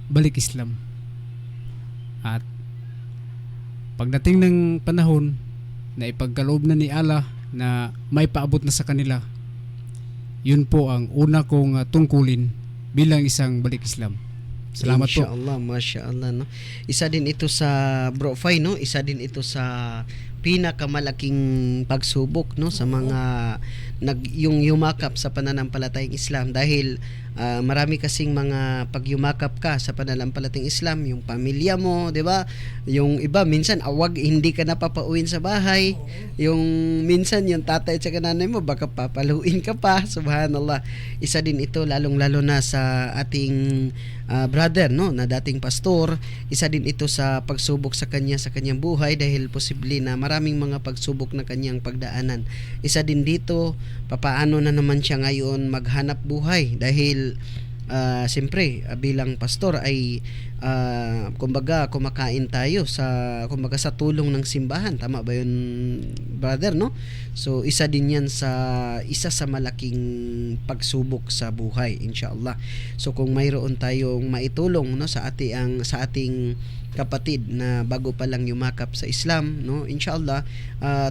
balik Islam. At pagdating ng panahon na ipagkaloob na ni Allah na may paabot na sa kanila, yun po ang una kong tungkulin bilang isang balik Islam. Salamat po. Inshallah, mashallah, no. Isa din ito sa Bro Fay, no. Isa din ito sa pinakamalaking pagsubok, no, sa mga yung yumakap sa pananampalatayang Islam, dahil marami kasing mga pagyumakap ka sa pananampalatayang Islam, yung pamilya mo, 'di ba? Yung iba minsan awag hindi ka napapauwin sa bahay. Yung minsan yung tatay at saka nanay mo baka papaluin ka pa. Subhanallah. Isa din ito lalong-lalo na sa ating brother, no, na dating pastor. Isa din ito sa pagsubok sa kanyang buhay, dahil posible na maraming mga pagsubok na kanyang pagdaanan. Isa din dito papaano na naman siya ngayon maghanap buhay, dahil siyempre bilang pastor ay kumbaga kumakain tayo sa sa tulong ng simbahan. Tama ba yun, brother, no? So isa din yan sa malaking pagsubok sa buhay, inshallah. So kung mayroon tayong maitulong, no, sa ating kapatid na bago pa lang yumakap sa Islam, no, inshallah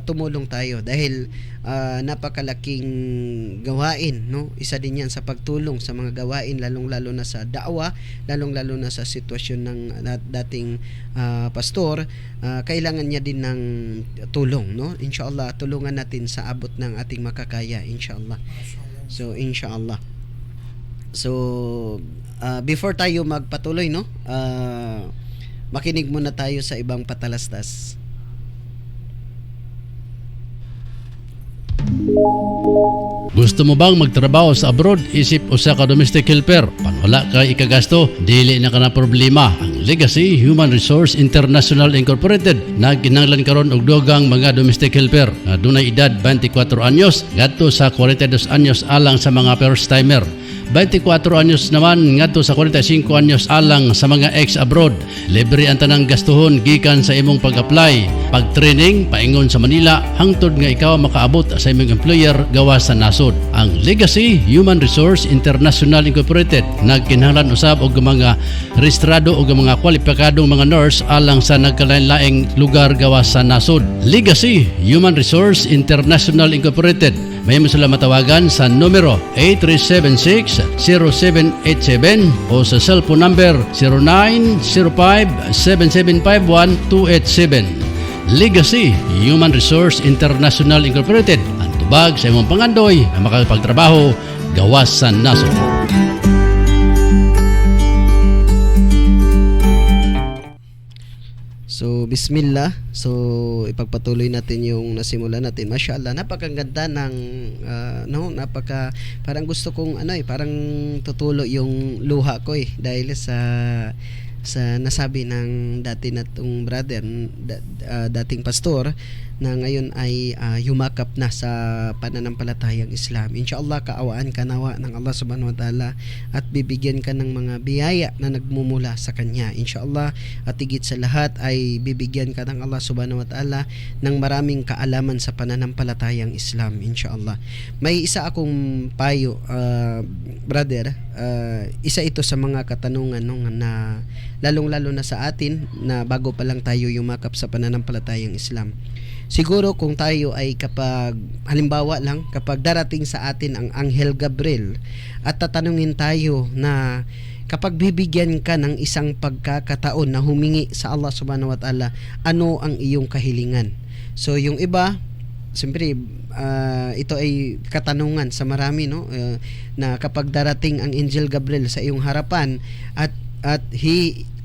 tumulong tayo, dahil napakalaking gawain, no. Isa din yan sa pagtulong sa mga gawain, lalong-lalo na sa da'wa, lalong-lalo na sa sitwasyon ng dating pastor. Kailangan niya din ng tulong, no. Inshallah tulungan natin sa abot ng ating makakaya, inshallah. So inshallah. So before tayo magpatuloy, no, makinig muna tayo sa ibang patalastas. Gusto mo bang magtrabaho sa abroad? Isip usa ka domestic helper. Panwala ka ikagasto, dili na ka na problema. Ang Legacy Human Resource International Incorporated nagkinahanglan karon og dugang mga domestic helper nga dunay edad 24 anyos ngadto sa 42 anyos alang sa mga first timer. 24 anyos naman ngadto sa 45 anyos alang sa mga ex-abroad. Libre ang tanang gastuhon gikan sa imong pag-apply, pag-training, paingon sa Manila, hangtod nga ikaw makaabot sa imong employer gawas sa nasod. Ang Legacy Human Resource International Incorporated nagkinahanglan usab og mga rehistrado og mga kwalipikadong mga nurse alang sa nagkalain-laing lugar gawas sa nasod. Legacy Human Resource International Incorporated may mo sila matawagan sa numero 8376-0787 o sa cellphone number 0905-7751-287. Legacy Human Resource International Incorporated, ang tubag sa imong pangandoy na makapagtrabaho gawas sa nasod. So, bismillah. So, ipagpatuloy natin yung nasimula natin. Mashallah, napakaganda ng parang gusto kong parang tutulo yung luha ko dahil sa nasabi ng dati natong brother, dating pastor, na ngayon ay yumakap na sa pananampalatayang Islam. Inshallah, kaawaan ka nawa ng Allah subhanahu wa ta'ala at bibigyan ka ng mga biyaya na nagmumula sa Kanya. Inshallah, at higit sa lahat ay bibigyan ka ng Allah subhanahu wa ta'ala ng maraming kaalaman sa pananampalatayang Islam. Inshallah. May isa akong payo, brother. Isa ito sa mga katanungan na lalong-lalo na sa atin na bago pa lang tayo yumakap sa pananampalatayang Islam. Siguro kung tayo ay halimbawa lang, kapag darating sa atin ang Anghel Gabriel at tatanungin tayo na kapag bibigyan ka ng isang pagkakataon na humingi sa Allah subhanahu wa ta'ala, ano ang iyong kahilingan? So yung iba, siyempre, ito ay katanungan sa marami, no? Na kapag darating ang Angel Gabriel sa iyong harapan at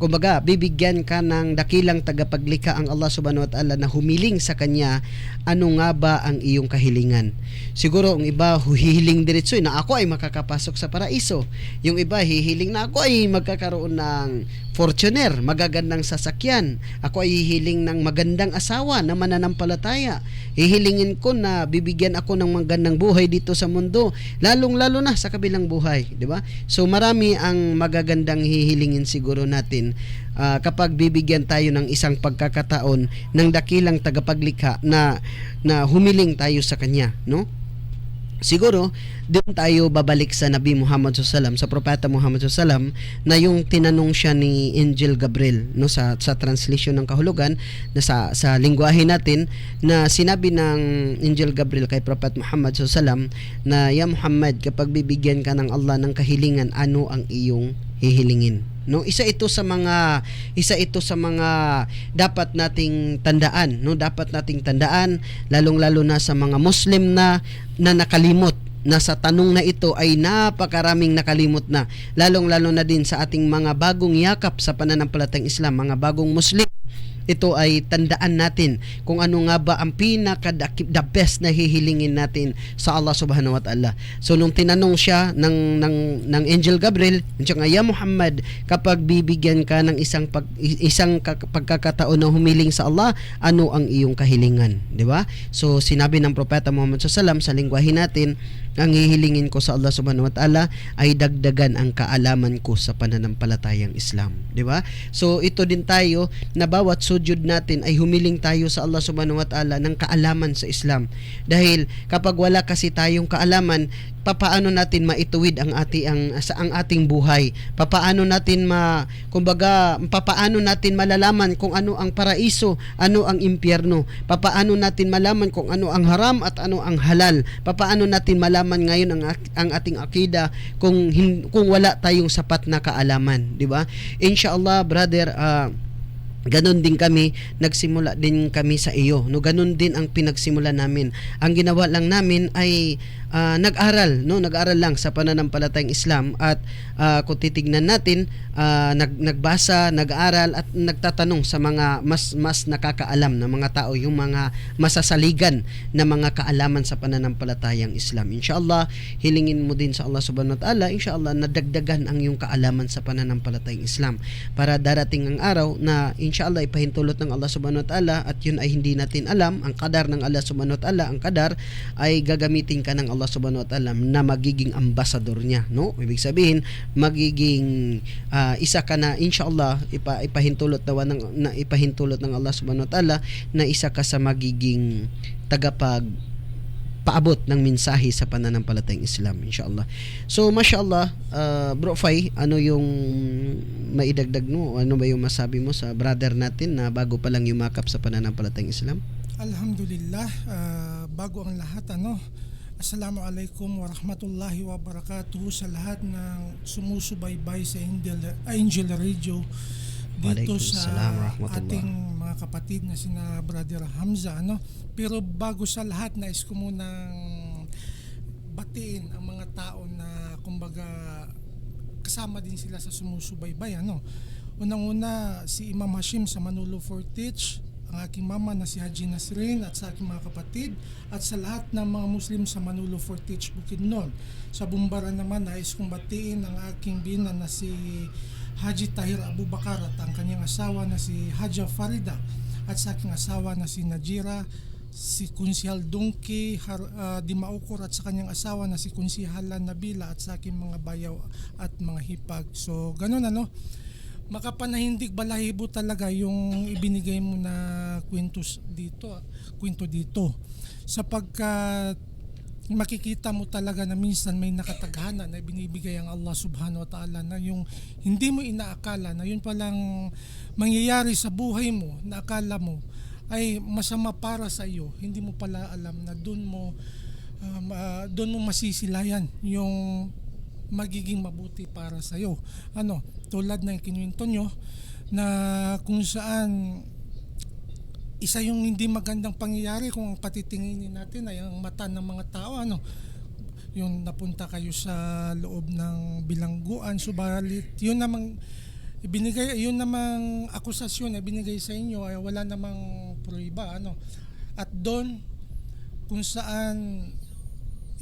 kumbaga, bibigyan ka ng dakilang tagapaglikha ang Allah subhanahu wa ta'ala na humiling sa Kanya, ano nga ba ang iyong kahilingan? Siguro ang iba hihiling diretso na ako ay makakapasok sa paraiso. Yung iba hihiling na ako ay magkakaroon ng Fortuner, magagandang sasakyan. Ako ay hihiling ng magandang asawa na mananampalataya. Hihilingin ko na bibigyan ako ng magandang buhay dito sa mundo, lalong-lalo na sa kabilang buhay, di ba? So marami ang magagandang hihilingin siguro natin kapag bibigyan tayo ng isang pagkakataon ng dakilang tagapaglikha na humiling tayo sa Kanya, no? Siguro, doon tayo babalik sa Nabi Muhammad SAW, sa Propeta Muhammad SAW, na yung tinanong siya ni Angel Gabriel, no, sa translation ng kahulugan, na sa lingwahe natin, na sinabi ng Angel Gabriel kay Prophet Muhammad SAW, na, "Ya Muhammad, kapag bibigyan ka ng Allah ng kahilingan, ano ang iyong hihilingin?" no? Isa ito sa mga dapat nating tandaan, no? Dapat nating tandaan lalong-lalo na sa mga Muslim na nakalimot na sa tanong na ito ay napakaraming nakalimot na, lalong-lalo na din sa ating mga bagong yakap sa pananampalatayang Islam, mga bagong Muslim. Ito ay tandaan natin kung ano nga ba ang the best na hihilingin natin sa Allah subhanahu wa ta'ala. So nung tinanong siya ng Angel Gabriel, siya nga, "Ya Muhammad, kapag bibigyan ka ng isang pagkakataon na humiling sa Allah, ano ang iyong kahilingan?" Di ba? So sinabi ng Propeta Muhammad sallallahu alaihi wasallam sa lengguwahe natin, "Ang hihilingin ko sa Allah subhanahu wa ta'ala ay dagdagan ang kaalaman ko sa pananampalatayang Islam." Di ba? So ito din tayo na bawat sujud natin ay humiling tayo sa Allah subhanahu wa ta'ala ng kaalaman sa Islam. Dahil kapag wala kasi tayong kaalaman, papaano natin maituwid ang ating buhay? Papaano natin papaano natin malalaman kung ano ang paraiso, ano ang impyerno? Papaano natin malaman kung ano ang haram at ano ang halal? Papaano natin malaman ngayon ang ating akida kung wala tayong sapat na kaalaman, di ba? Inshallah, brother, ganon din kami, nagsimula din kami sa iyo. No, ganon din ang pinagsimula namin. Ang ginawa lang namin ay nag-aral lang sa pananampalatayang Islam at kung titignan natin, nagbasa, nag-aral at nagtatanong sa mga mas nakakaalam na mga tao, yung mga masasaligan na mga kaalaman sa pananampalatayang Islam. Inshallah, hilingin mo din sa Allah subhanahu wa ta'ala, inshallah, nadagdagan ang iyong kaalaman sa pananampalatayang Islam para darating ang araw na inshallah ipahintulot ng Allah subhanahu wa ta'ala at yun ay hindi natin alam, ang qadar ng Allah subhanahu wa ta'ala, ang qadar ay gagamitin ka ng Allah subhanahu wa ta'ala na magiging ambassador niya, no? Ibig sabihin, magiging isa ka na inshallah ipahintulot ng Allah subhanahu wa ta'ala na isa ka sa magiging paabot ng mensahe sa pananampalatayang Islam, inshallah. So mashallah, Bro Fai, ano yung maidagdag mo? Ano ba yung masabi mo sa brother natin na bago pa lang yumakap sa pananampalatayang Islam? Alhamdulillah, bago ang lahat, Assalamualaikum warahmatullahi wabarakatuh sa lahat ng sumusubaybay sa Angel Radio dito sa ating mga kapatid na sina Brother Hamza, Pero bago sa lahat, nais ko munang batiin ang mga tao na kumbaga kasama din sila sa sumusubaybay, Unang-una si Imam Hashim sa Manolo Fortich, ang aking mama na si Haji Nasrin at sa aking mga kapatid at sa lahat ng mga Muslim sa Manolo Fortich, Bukidnon. Sa Bumbara naman, nais kong batiin ang aking binan na si Haji Tahir Abu Bakar at ang kanyang asawa na si Haja Farida at sa aking asawa na si Najira, si Kunsihal Dungki Dimaukur at sa kanyang asawa na si Kunsihalan Nabila at sa aking mga bayaw at mga hipag. So ganun, makapanahindig balahibo talaga yung ibinigay mo na kwento dito sapagkat makikita mo talaga na minsan may nakataghana na binibigay ang Allah subhanahu wa ta'ala na yung hindi mo inaakala na yun palang mangyayari sa buhay mo na akala mo ay masama para sa iyo, hindi mo pala alam na doon mo masisilayan yung magiging mabuti para sa iyo. Tulad ng kinuwento nyo na kung saan isa yung hindi magandang pangyayari kung patitinginin natin ay ang mata ng mga tao, yung napunta kayo sa loob ng bilangguan, subalit yun namang akusasyon na binigay sa inyo ay wala namang prueba, at doon kung saan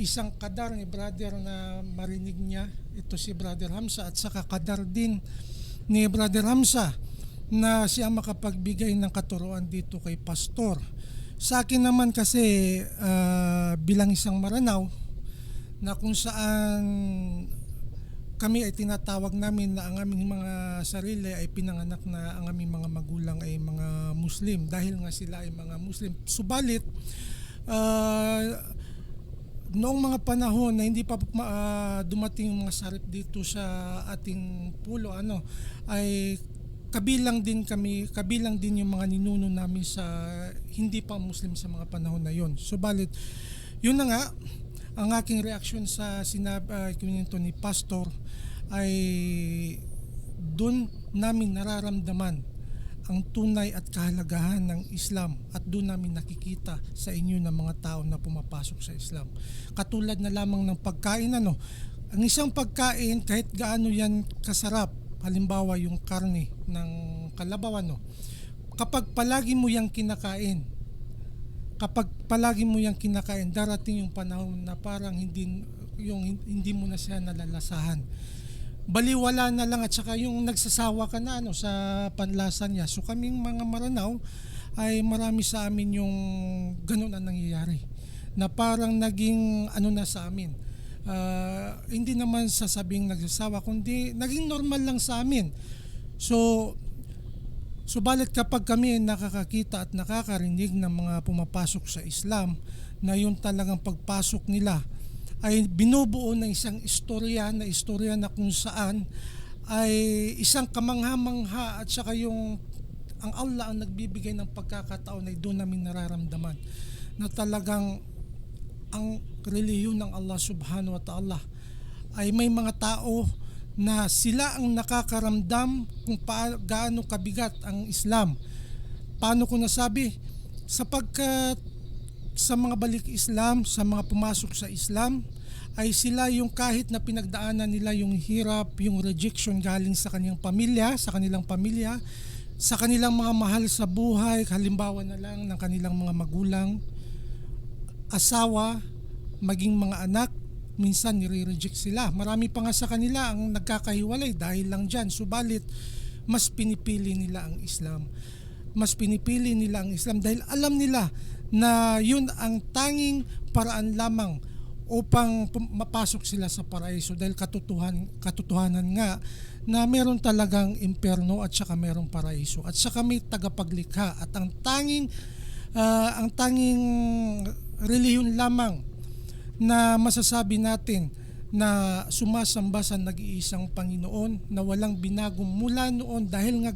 isang kadar ni brother na marinig niya, ito si Brother Hamza, at saka kadar din ni Brother Hamza na siya makapagbigay ng katuruan dito kay Pastor. Sa akin naman kasi bilang isang Maranaw na kung saan kami ay tinatawag namin na ang aming mga sarili ay pinanganak na ang aming mga magulang ay mga Muslim dahil nga sila ay mga Muslim. Subalit noong mga panahon na hindi pa dumating mga sarip dito sa ating pulo, ay kabilang din yung mga ninuno namin sa hindi pa Muslim sa mga panahon na yon. Subalit yun na nga ang aking reaksyon sa sinabi ni Pastor ay doon namin nararamdaman ang tunay at kahalagahan ng Islam at doon namin nakikita sa inyo ng mga tao na pumapasok sa Islam. Katulad na lamang ng pagkain, ang isang pagkain kahit gaano yan kasarap, halimbawa yung karne ng kalabaw, kapag palagi mo yang kinakain, darating yung panahon na parang hindi mo na siya nalalasahan. Baliwala na lang, at saka yung nagsasawa ka na sa panlasa niya. So kaming mga Maranao ay marami sa amin yung ganun ang nangyayari, na parang naging na sa amin, hindi naman sasabing nagsasawa, kundi naging normal lang sa amin. Subalit kapag kami nakakakita at nakakarinig ng mga pumapasok sa Islam, na yung talagang pagpasok nila ay binubuo ng isang istorya na kung saan ay isang kamangha-mangha, at saka ang Allah ang nagbibigay ng pagkakataon ay doon namin nararamdaman na talagang ang relihiyon ng Allah subhanahu wa ta'ala ay may mga tao na sila ang nakakaramdam kung gaano kabigat ang Islam. Paano ko nasabi? Sapagkat sa mga balik Islam, sa mga pumasok sa Islam, ay sila yung kahit na pinagdaanan nila yung hirap, yung rejection galing sa kanilang pamilya, sa kanilang mga mahal sa buhay, halimbawa na lang ng kanilang mga magulang, asawa, maging mga anak, minsan nire-reject sila. Marami pa nga sa kanila ang nagkakahiwalay dahil lang dyan. Subalit, mas pinipili nila ang Islam. Dahil alam nila na yun ang tanging paraan lamang upang mapasok sila sa paraiso, dahil katotohanan nga na meron talagang impyerno at saka merong paraiso, at saka may tagapaglikha, at ang tanging relihiyon lamang na masasabi natin na sumasamba sa nag-iisang Panginoon na walang binago mula noon, dahil nga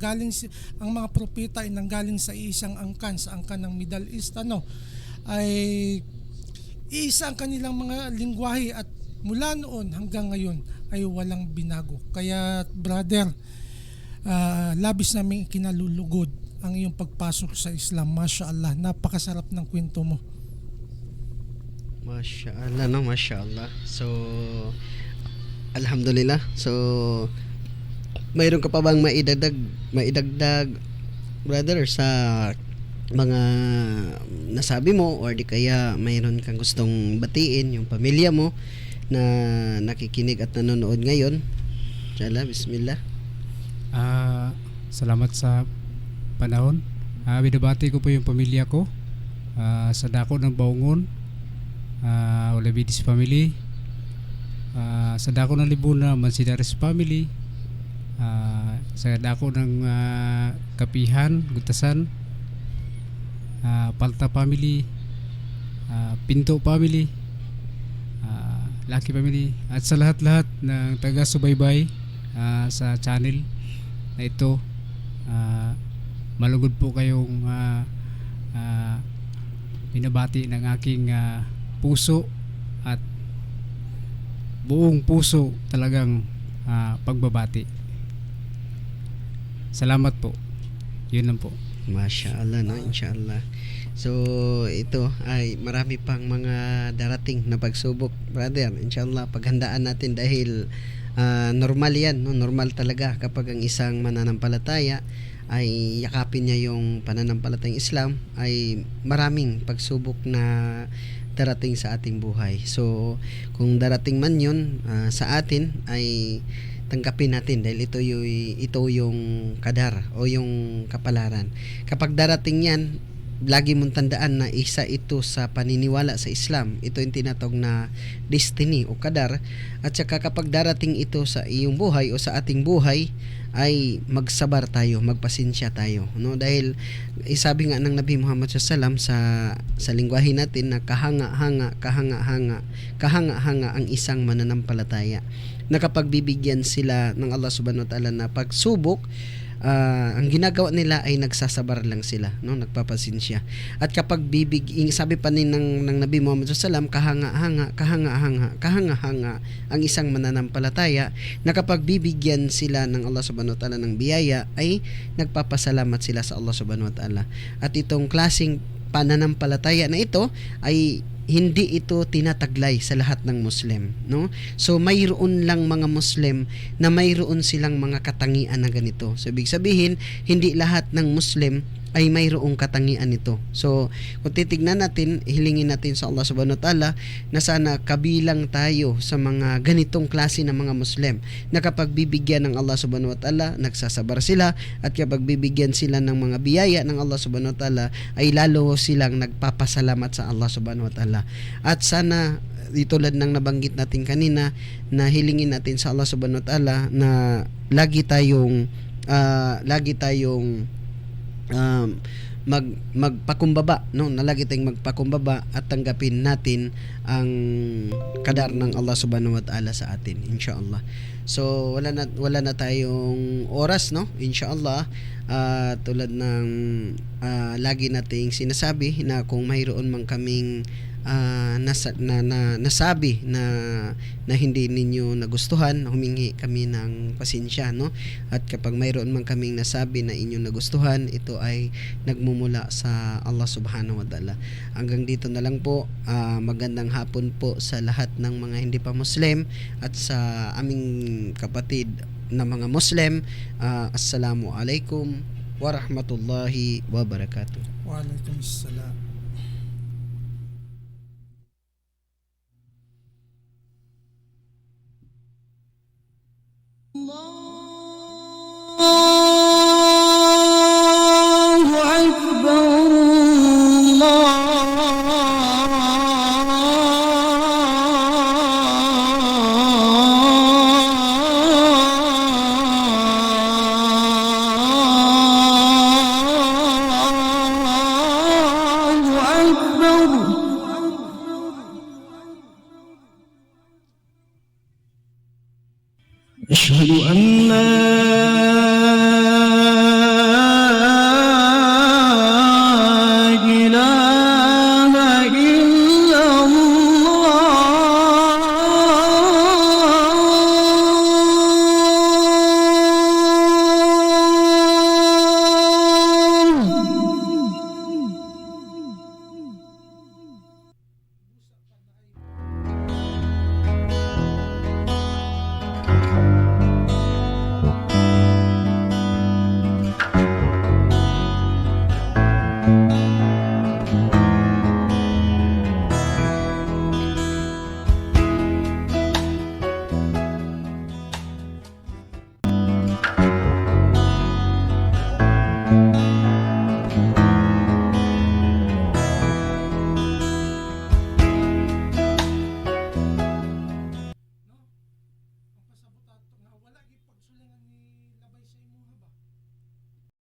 ang mga propeta ay nanggaling sa isang angkan, sa angkan ng Middle East, ay iisa ang kanilang mga lingwahe, at mula noon hanggang ngayon ay walang binago. Kaya brother, labis namin kinalulugod ang iyong pagpasok sa Islam. Masya Allah, napakasarap ng kwento mo. Masya Allah, Masya Allah. So, alhamdulillah. So, mayroon ka pa bang maidagdag, brother, sa mga nasabi mo, or di kaya mayroon kang gustong batiin yung pamilya mo na nakikinig at nanonood ngayon? Inshallah, bismillah. Salamat sa panahon. Binabati ko po yung pamilya ko sa dako ng Baungon, Olabidis family, sa dako ng Libuna, Mansidares family, sa dako ng Kapihan, Gutasan, Palta family, Pinto family, Lucky family, at sa lahat-lahat ng taga-subaybay sa channel na ito. Malugod po kayong binabati ng aking puso at buong puso talagang pagbabati. Salamat po. Yun lang po. Masya Allah, inshallah. So, ito ay marami pang mga darating na pagsubok, brother. Inshallah, paghandaan natin, dahil normal yan, normal talaga kapag ang isang mananampalataya ay yakapin niya yung pananampalatayang Islam, ay maraming pagsubok na darating sa ating buhay. So, kung darating man yun sa atin, ay tanggapin natin, dahil ito yung kadar o yung kapalaran. Kapag darating yan, lagi mong tandaan na isa ito sa paniniwala sa Islam. Ito yung tinatawag na destiny o kadar. At saka kapag darating ito sa iyong buhay o sa ating buhay, ay magsabar tayo, magpasensya tayo, dahil sabi nga ng Nabi Muhammad SAW sa lingwahe natin na kahanga-hanga ang isang mananampalataya, na kapag bibigyan sila ng Allah subhanahu wa ta'ala na pagsubok, ang ginagawa nila ay nagsasabar lang sila, no, nagpapasinsya. At kapag sabi pa ng Nabi Muhammad SAW, kahanga-hanga ang isang mananampalataya, na kapag bibigyan sila ng Allah subhanahu wa ta'ala ng biyaya ay nagpapasalamat sila sa Allah subhanahu wa ta'ala. At itong klaseng pananampalataya na ito ay hindi ito tinataglay sa lahat ng Muslim, no? So mayroon lang mga Muslim na mayroon silang mga katangian na ganito. So ibig sabihin, hindi lahat ng Muslim ay mayroong katangian nito. So kung titignan natin, hilingin natin sa Allah subhanahu wa ta'ala na sana kabilang tayo sa mga ganitong klase ng mga Muslim, na kapag bibigyan ng Allah subhanahu wa ta'ala, nagsasabar sila, at kapag bibigyan sila ng mga biyaya ng Allah subhanahu wa ta'ala ay lalo silang nagpapasalamat sa Allah subhanahu wa ta'ala. At sana tulad ng nabanggit natin kanina, na hilingin natin sa Allah subhanahu wa ta'ala na lagi tayong magpakumbaba, no, nalagi tayong magpakumbaba at tanggapin natin ang kadar ng Allah subhanahu wa ta'ala sa atin, insyaallah. So wala na tayong oras, no, insyaallah. Tulad ng lagi nating sinasabi, na kung mayroon man kaming nasabi na hindi ninyo nagustuhan, humingi kami ng pasensya, no? At kapag mayroon man kaming nasabi na inyo nagustuhan, ito ay nagmumula sa Allah subhanahu wa ta'ala. Hanggang dito na lang po. Magandang hapon po sa lahat ng mga hindi pa Muslim at sa aming kapatid na mga Muslim. Assalamu alaikum warahmatullahi wabarakatuh. Waalaikumsalam.